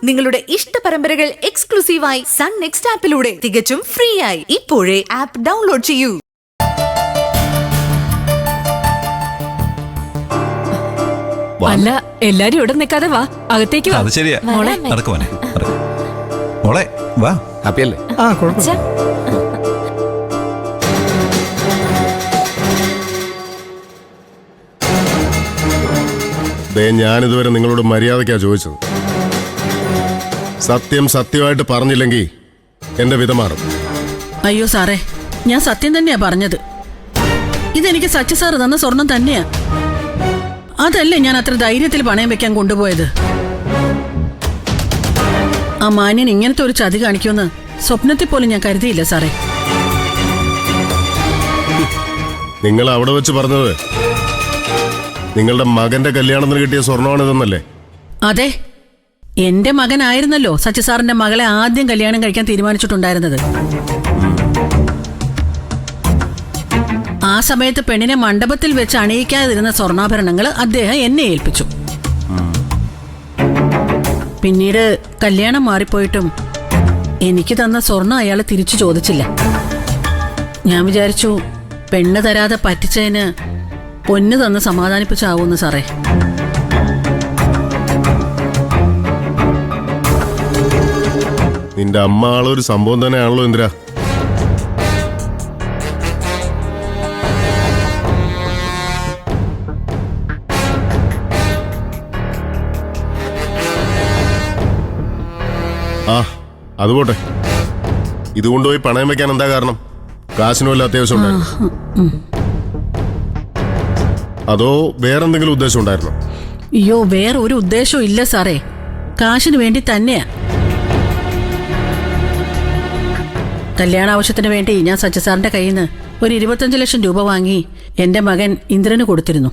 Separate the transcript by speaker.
Speaker 1: നിങ്ങളുടെ ഇഷ്ട പരമ്പരകൾ എക്സ്ക്ലൂസീവായി സൺ നെക്സ്റ്റ് ആപ്പിലൂടെ തികച്ചും ഫ്രീ ആയി ഇപ്പോഴേ ആപ്പ് ഡൗൺലോഡ് ചെയ്യൂ.
Speaker 2: അല്ല, എല്ലാരും ഇവിടെ നിൽക്കാതെ വാ, അകത്തേക്ക് വാ.
Speaker 3: അത് ശരിയാ. നടക്കുവാനെ മോളെ വാ.
Speaker 4: ഹാപ്പിയല്ലേ?
Speaker 5: ഞാനിതുവരെ നിങ്ങളോട് മര്യാദയ്ക്കാ ചോദിച്ചത്. സത്യം സത്യമായിട്ട് പറഞ്ഞില്ലെങ്കിൽ എന്റെ വിധമാറും.
Speaker 6: അയ്യോ സാറേ, ഞാൻ സത്യം തന്നെയാ പറഞ്ഞത്. ഇതെനിക്ക് സച്ചി സാറ് തന്ന സ്വർണം തന്നെയാ. അതല്ലേ ഞാൻ അത്ര ധൈര്യത്തിൽ പണയം വെക്കാൻ കൊണ്ടുപോയത്. ആ മാന്യൻ ഇങ്ങനത്തെ ഒരു ചതി കാണിക്കുമെന്ന് സ്വപ്നത്തിൽ പോലും ഞാൻ കരുതിയില്ല സാറേ.
Speaker 5: നിങ്ങൾ അവിടെ വെച്ച് പറഞ്ഞത് നിങ്ങളുടെ മകന്റെ കല്യാണത്തിന് കിട്ടിയ സ്വർണ്ണമാണിതെന്നല്ലേ?
Speaker 6: അതെ, എന്റെ മകനായിരുന്നല്ലോ സച്ചി സാറിന്റെ മകളെ ആദ്യം കല്യാണം കഴിക്കാൻ തീരുമാനിച്ചിട്ടുണ്ടായിരുന്നത്. ആ സമയത്ത് പെണ്ണിനെ മണ്ഡപത്തിൽ വെച്ച് അണിയിക്കാതിരുന്ന സ്വർണ്ണാഭരണങ്ങൾ അദ്ദേഹം എന്നെ ഏൽപ്പിച്ചു. പിന്നീട് കല്യാണം മാറിപ്പോയിട്ടും എനിക്ക് തന്ന സ്വർണം അയാൾ തിരിച്ചു ചോദിച്ചില്ല. ഞാൻ വിചാരിച്ചു പെണ്ണ് തരാതെ പറ്റിച്ചതിന് പൊന്ന് തന്ന് സമാധാനിപ്പിച്ചാവൂന്ന് സാറേ.
Speaker 5: നിന്റെ അമ്മ ആളൊരു സംഭവം തന്നെയാണല്ലോ ഇന്ദിര. ആ അത് പോട്ടെ, ഇതുകൊണ്ടുപോയി പണയം വെക്കാൻ എന്താ കാരണം? കാശിനും വല്ല അത്യാവശ്യം ഉണ്ടായിരുന്നു? അതോ വേറെന്തെങ്കിലും ഉദ്ദേശം ഉണ്ടായിരുന്നോ?
Speaker 6: അയ്യോ, വേറെ ഒരു ഉദ്ദേശവും ഇല്ല സാറേ. കാശിന് വേണ്ടി തന്നെയാ. കല്യാണ ആവശ്യത്തിന് വേണ്ടി ഞാൻ സച്ചി സാറിന്റെ കയ്യിൽ നിന്ന് ഒരു 25 ലക്ഷം രൂപ വാങ്ങി എന്റെ മകൻ ഇന്ദ്രന് കൊടുത്തിരുന്നു.